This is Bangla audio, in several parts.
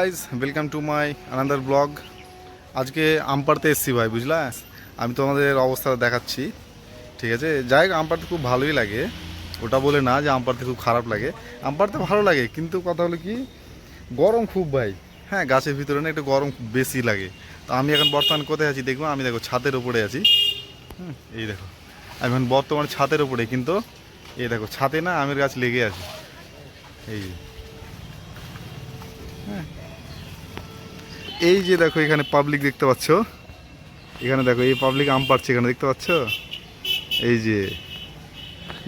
Guys, welcome to my another blog. আজকে আম পাড়তে এসছি ভাই, বুঝলা। আমি তোমাদের অবস্থা দেখাচ্ছি, ঠিক আছে। যাই হোক, আম পাড়তে খুব ভালোই লাগে, ওটা বলে না যে আম পাড়তে খুব খারাপ লাগে। আম পাড়তে ভালো লাগে, কিন্তু কথা হলো কি, গরম খুব ভাই। হ্যাঁ, গাছের ভিতরে না একটু গরম বেশি লাগে। তো আমি এখন বর্তমানে কোথায় আছি দেখবো, আমি দেখো ছাদের উপরে আছি। এই দেখো, আমি এখন বর্তমানে ছাদের উপরে, কিন্তু এই দেখো ছাদে না আমের গাছ লেগে আছে, এই হ্যাঁ। এই যে দেখো এখানে পাবলিক দেখতে পাচ্ছ, এখানে দেখো এই পাবলিক আম পাড়ছে, এখানে দেখতে পাচ্ছ। এই যে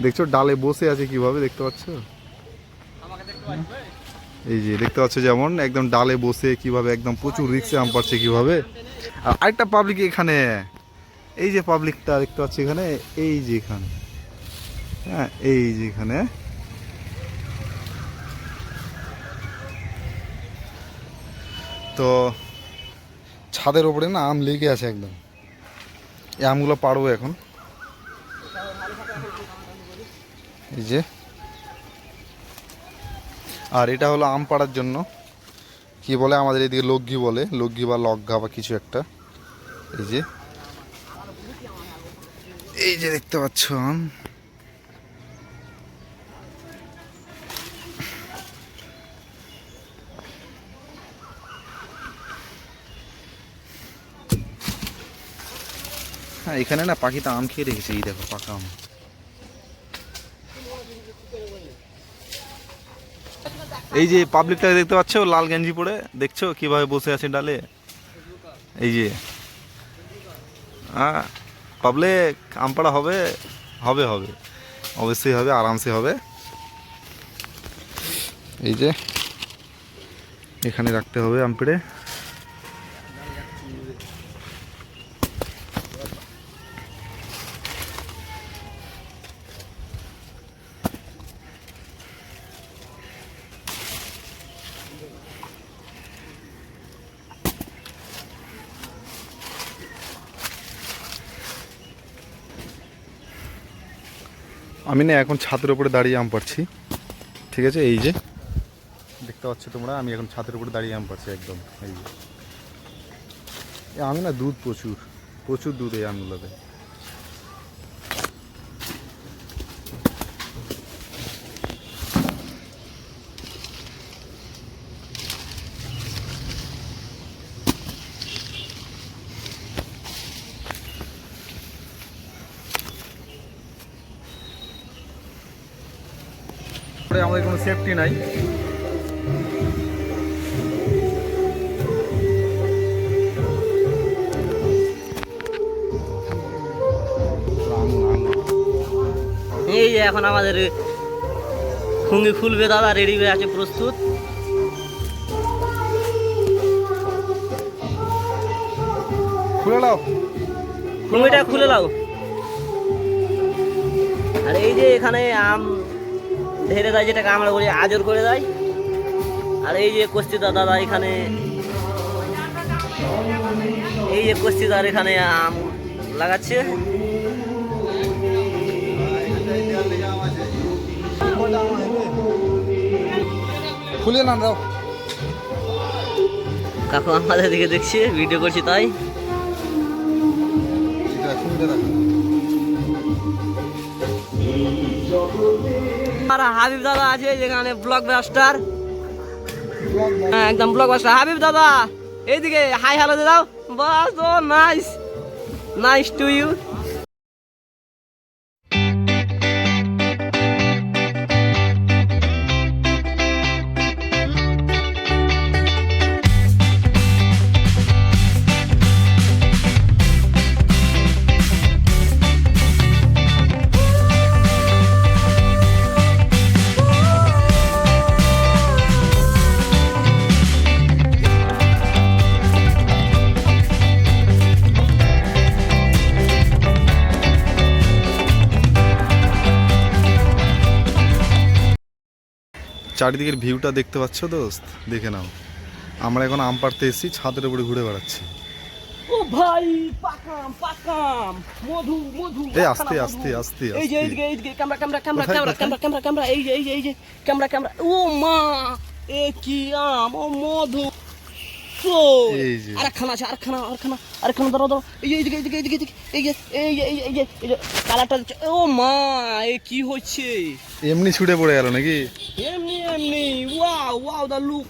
দেখছো ডালে বসে আছে কিভাবে, দেখতে পাচ্ছ। এই যে দেখতে পাচ্ছ, যেমন একদম ডালে বসে কিভাবে একদম প্রচুর রিক্সে আম পাড়ছে কিভাবে। আর আরেকটা পাবলিক এখানে, এই যে পাবলিকটা দেখতে পাচ্ছ এখানে, এই যে এখানে, হ্যাঁ এই যে এখানে। তো ছাদের ওপরে না আম লেগে আছে একদম, এই আমগুলো পাড়বো এখন। এই যে, আর এটা হলো আম পাড়ার জন্য কি বলে আমাদের এদিকে লগ্ঘি বলে, লগ্ঘি বা লগ্ঘা বা কিছু একটা। এই যে, এই যে দেখতে পাচ্ছ আম। হ্যাঁ, এখানে না পাখিটা আম খেয়ে রেখেছে, এই দেখো পাকা আম। এই যে পাবলিকটাকে দেখতে পাচ্ছ, লাল গেঞ্জি পরে, দেখছো কিভাবে বসে আছে ডালে। এই যে হ্যাঁ, পাবলিক আম পাড়া হবে, হবে হবে, অবশ্যই হবে, আরামসে হবে। এই যে এখানে রাখতে হবে আম পেড়ে। আমি না এখন ছাদের উপরে দাঁড়িয়ে আম পাড়ছি, ঠিক আছে। এই যে দেখতে পাচ্ছ তোমরা, আমি এখন ছাদের উপরে দাঁড়িয়ে আম পাড়ছি একদম। এই যে আমি না দুধ প্রচুর প্রচুর দুধ এই আমগুলোতে। আমাদের কোনো সেফটি নাই। এই যে এখন আমাদের খুঙ্গি খুলবে দাদা, রেডি হয়ে আছে, প্রস্তুত। খুলে নাও, খুঙ্গিটা খুলে নাও। আর এই যে এখানে আম ঢেরে দেয়, যেটাকে আমরা বলি আজর করে দেয়। আর এই যে কস্তিদার দাদা এখানে, এই যে কস্তিদার এখানে আম লাগাচ্ছে। খুলে না দাও। কাকু আমাদের দিকে দেখছে, ভিডিও করছি তাই। আর হাবিব দাদা আছে যেখানে, ব্লগ মাস্টার, হ্যাঁ একদম ব্লগ মাস্টার হাবিব দাদা। এইদিকে হাই হ্যালো দিয়ে দাও। বাস, ও নাইস, নাইস টু ইউ। চারিদিকের ভিউটা দেখতে পাচ্ছ দোস্ত, দেখে নাও। আমরা এখন আম পাড়তে এসেছি, ছাদের উপরে ঘুরে বেড়াচ্ছি। ও ভাই, পাকাম পাকাম, মধু মধু। এই আস্তে আস্তে আস্তে এই যে আস্তে। এইদিকে camera camera camera camera camera camera camera, এই যে ক্যামেরা ক্যামেরা। ও মা, এ কি আম, ও মধু। এই যে। আরেকখানা আছে, আরেকখানা ধরো এই যে এইদিকে এই যে কালারটা ও মা এ কি হচ্ছে এমনি ছুটে পড়ে গেল নাকি? এমনি ওয়াও দা লুক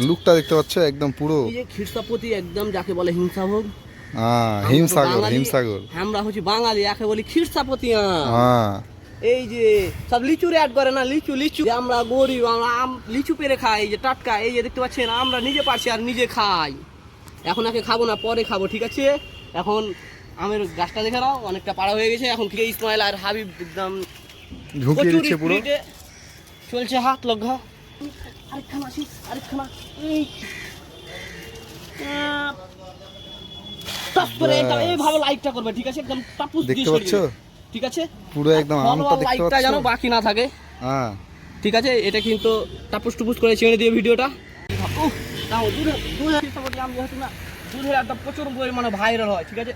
লুকটা দেখতে পাচ্ছ একদম পুরো এই যে খিরসাপতি একদম যাকে বলে হিংসাভোগ। হিমসাগর। আমরা হচ্ছে বাঙালি, একে বলি খিরসাপতি। হ্যাঁ এই যে সব লিচুর অ্যাড করে না, লিচু আমরা গরিব, আমরা লিচু পেরে খাই, এই যে টাটকা, এই যে দেখতে পাচ্ছেন আমরা নিজে পারছি আর নিজে খাই। এখন একে খাবো না, পরে খাবো, ঠিক আছে? এখন আমের গাছটা দেখে নাও অনেকটা পাড়া হয়ে গেছে। এখন থেকে ইসমাইল আর হাবিব একদম ঝুঁকিয়ে দিচ্ছে পুরো। স্পিডে চলছে হাত লগা। আরেকখানা এই টাপ করে একদম এইভাবে লাইটটা করবে, ঠিক আছে? একদম টাপুস দিয়ে দেখতে পাচ্ছ ছড়িয়ে দিবে, ঠিক আছে? পুরো একদম আমটা দেখতে লাইটটা পাচ্ছ। যেন বাকি না থাকে, হ্যাঁ ঠিক আছে? এটা কিন্তু টাপুস টুপুস করে ছেড়ে দিয়ে ভিডিওটা তাও দূরে আম যেহেতু না দুধের একটা প্রচুর পরিমাণে ভাইরাল হয়, ঠিক আছে?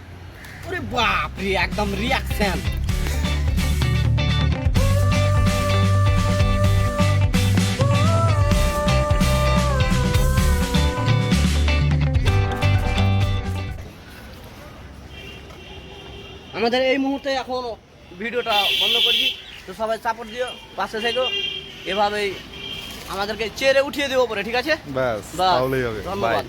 ওরে বাপ রে, একদম রিয়াকশন। আমাদের এই মুহূর্তে এখন ভিডিওটা বন্ধ করছি, তো সবাই সাপোর্ট দিও, পাশে থেকো, এভাবেই আমাদেরকে চেয়ারে উঠিয়ে দেবো পরে, ঠিক আছে? ব্যাস বাস, তাহলেই হবে। বাই। ধন্যবাদ।